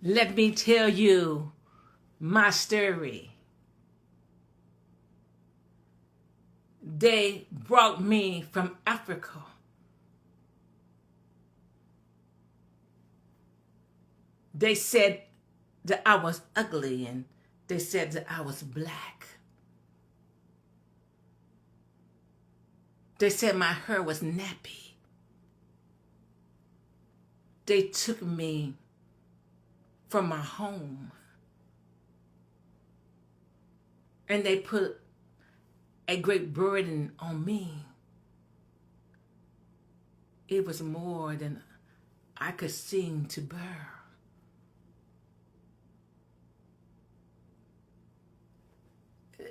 Let me tell you my story. They brought me from Africa. They said that I was ugly and they said that I was black. They said my hair was nappy. They took me from my home and they put a great burden on me. It was more than I could seem to bear.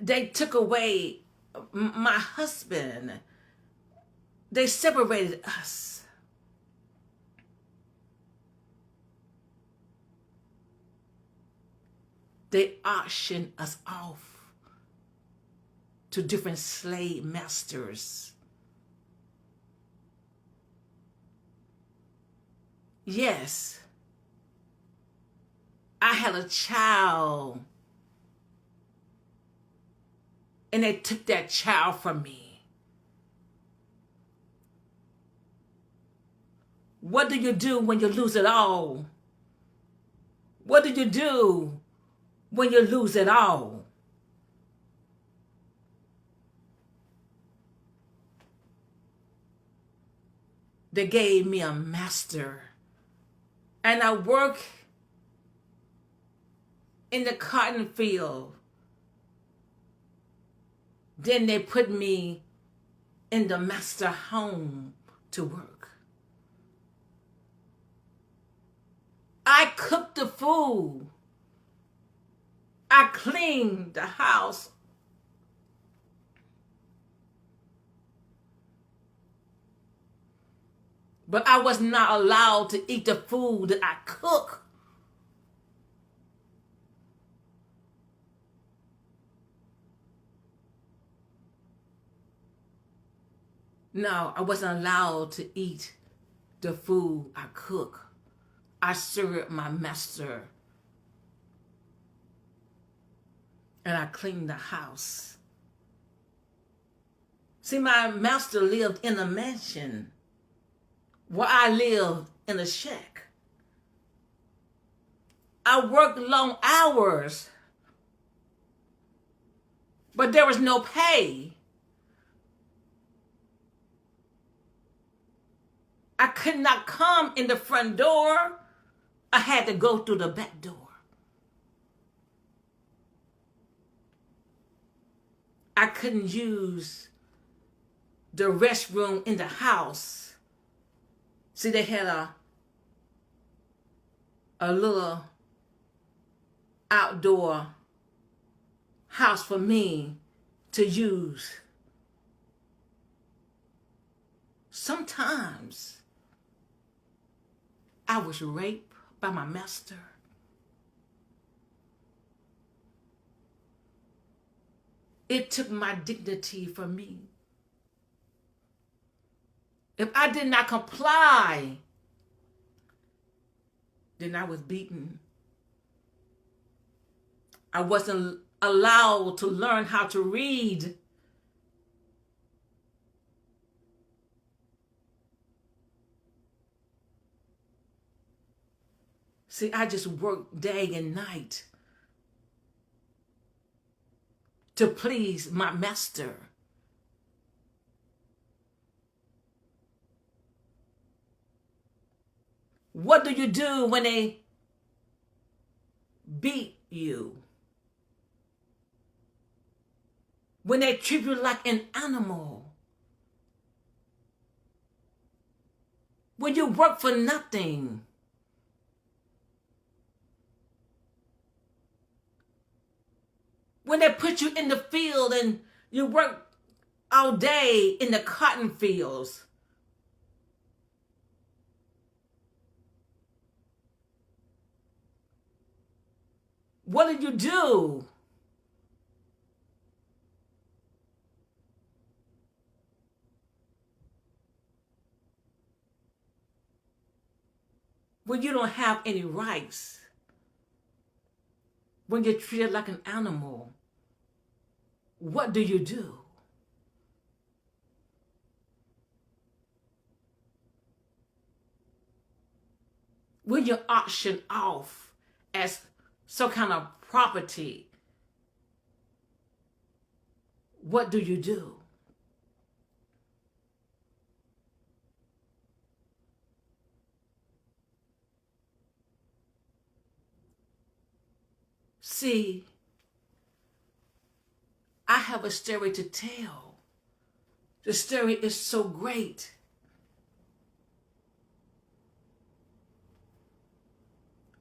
They took away my husband. They separated us. They auctioned us off to different slave masters. Yes, I had a child and they took that child from me. What do you do when you lose it all? What do you do when you lose it all? They gave me a master, and I work in the cotton field. Then they put me in the master home to work. I cooked the food. I cleaned the house. But I was not allowed to eat the food that I cook. No, I wasn't allowed to eat the food I cook. I served my master. And I cleaned the house. See, my master lived in a mansion where I lived in a shack. I worked long hours, but there was no pay. I could not come in the front door. I had to go through the back door. I couldn't use the restroom in the house. See, they had a little outdoor house for me to use. Sometimes I was raped by my master. It took my dignity from me. If I did not comply, then I was beaten. I wasn't allowed to learn how to read. See, I just worked day and night to please my master. What do you do when they beat you? When they treat you like an animal? When you work for nothing? When they put you in the field and you work all day in the cotton fields? What did you do? When you don't have any rights? when you're treated like an animal, what do you do? When you're auctioned off as some kind of property, what do you do? See, I have a story to tell. The story is so great.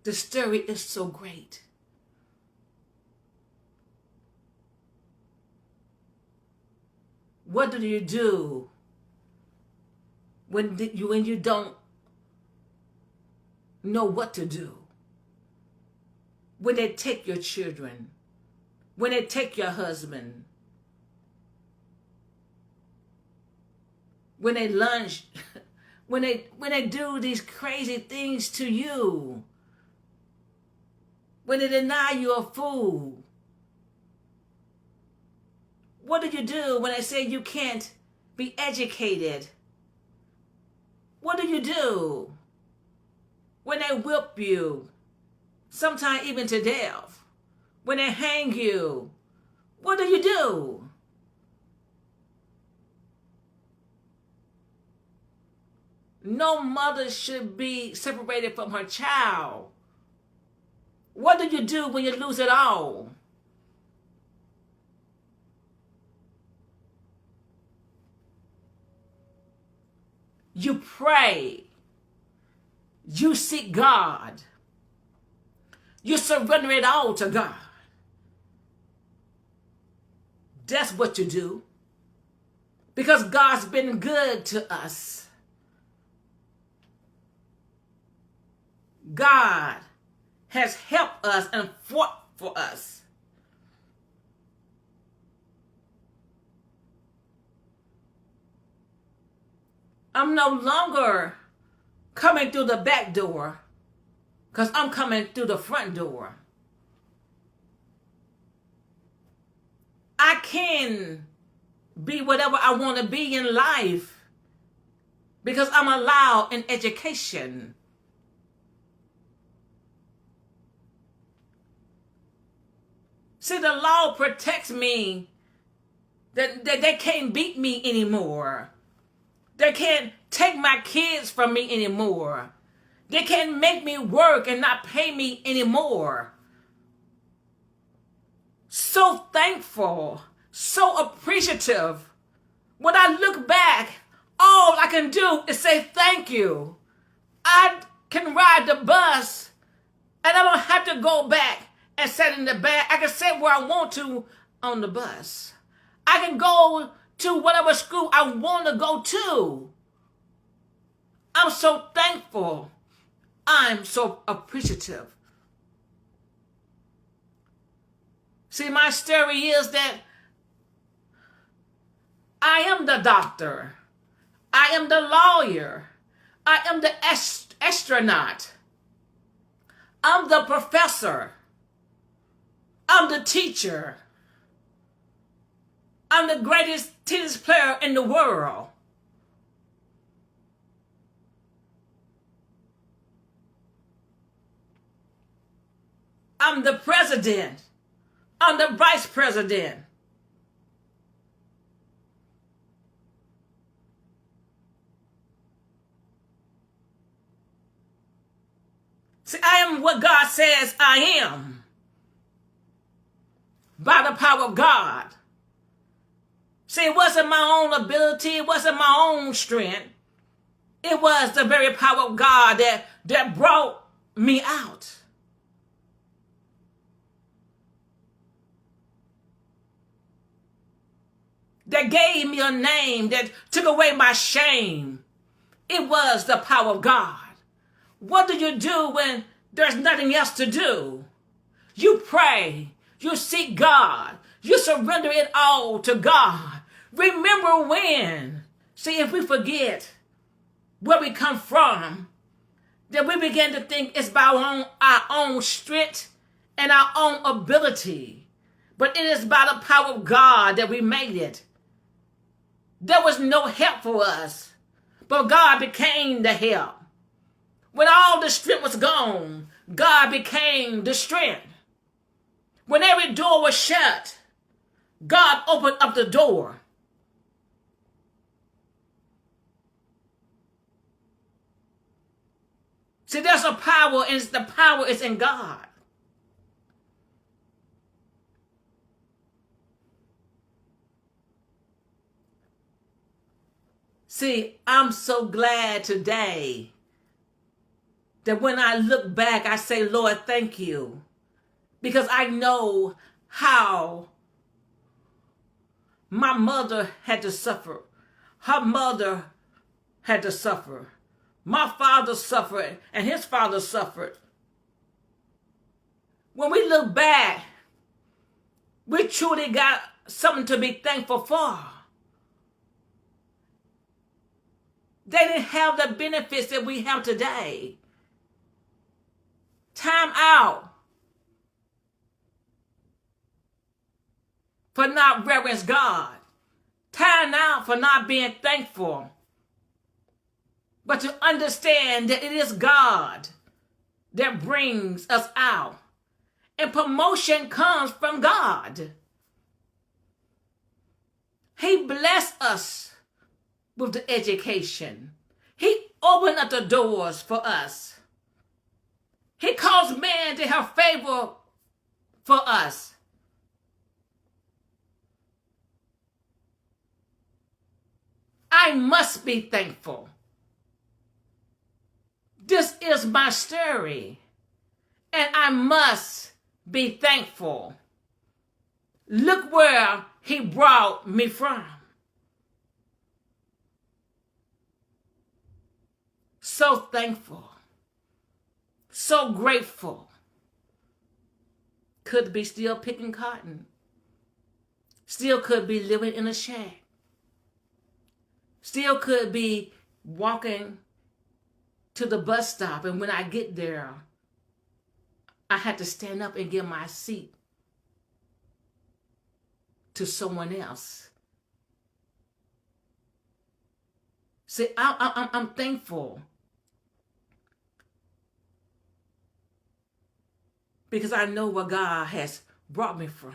The story is so great. What do you do when you don't know what to do? When they take your children, when they take your husband, when they lunch, when they do these crazy things to you, when they deny you of food. What do you do when they say you can't be educated? What do you do when they whip you, sometimes even to death? When they hang you, what do you do? No mother should be separated from her child. What do you do when you lose it all? You pray. You seek God. You surrender it all to God. That's what you do. Because God's been good to us. God has helped us and fought for us. I'm no longer coming through the back door because I'm coming through the front door. I can be whatever I want to be in life because I'm allowed in education. See, the law protects me. That they can't beat me anymore. They can't take my kids from me anymore. They can't make me work and not pay me anymore. So thankful, so appreciative. When I look back, all I can do is say thank you. I can ride the bus and I don't have to go back and sit in the back. I can sit where I want to on the bus. I can go to whatever school I want to go to. I'm so thankful. I'm so appreciative. See, my story is that I am the doctor. I am the lawyer. I am the astronaut. I'm the professor. I'm the teacher. I'm the greatest tennis player in the world. I'm the president. I'm the vice president. See, I am what God says I am. By the power of God. See, it wasn't my own ability. It wasn't my own strength. It was the very power of God that brought me out. That gave me a name, that took away my shame. It was the power of God. What do you do when there's nothing else to do? You pray. You seek God. You surrender it all to God. Remember when. See, if we forget where we come from, then we begin to think it's by our own strength and our own ability, but it is by the power of God that we made it. There was no help for us, but God became the help. When all the strength was gone, God became the strength. When every door was shut, God opened up the door. See, there's a power, and the power is in God. See, I'm so glad today that when I look back, I say, Lord, thank you. Because I know how my mother had to suffer. Her mother had to suffer. My father suffered, and his father suffered. When we look back, we truly got something to be thankful for. They didn't have the benefits that we have today. Time out for not reverence God. Time out for not being thankful. But to understand that it is God that brings us out. And promotion comes from God. He blessed us with the education. He opened up the doors for us. He caused man to have favor for us. I must be thankful. This is my story, and I must be thankful. Look where he brought me from. So thankful, so grateful. Could be still picking cotton. Still could be living in a shack. Still could be walking to the bus stop, and when I get there, I had to stand up and give my seat to someone else. See, I'm thankful because I know where God has brought me from.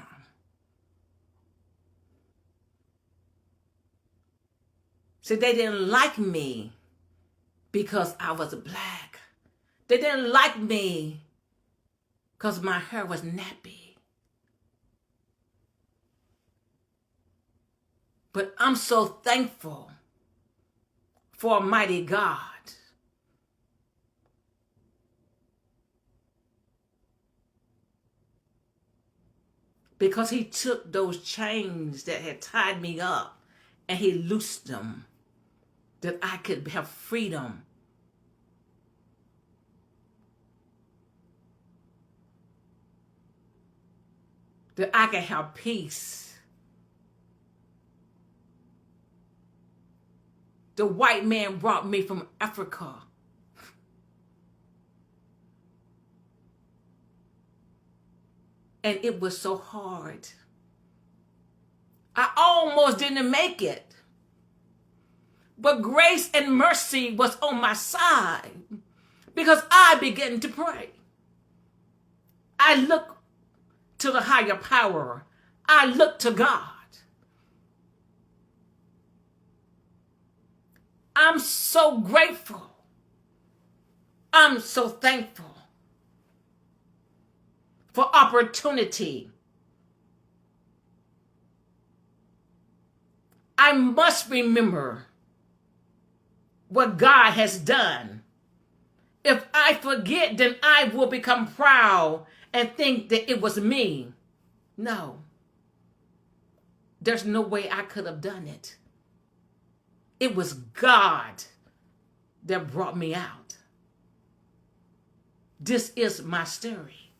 See, they didn't like me because I was black. They didn't like me because my hair was nappy. But I'm so thankful for a mighty God. Because he took those chains that had tied me up and he loosed them, that I could have freedom. That I could have peace. The white man brought me from Africa. And it was so hard. I almost didn't make it. But grace and mercy was on my side because I began to pray. I looked to the higher power. I looked to God. I'm so grateful. I'm so thankful for opportunity. I must remember what God has done. If I forget, then I will become proud and think that it was me. No. There's no way I could have done it. It was God that brought me out. This is my story.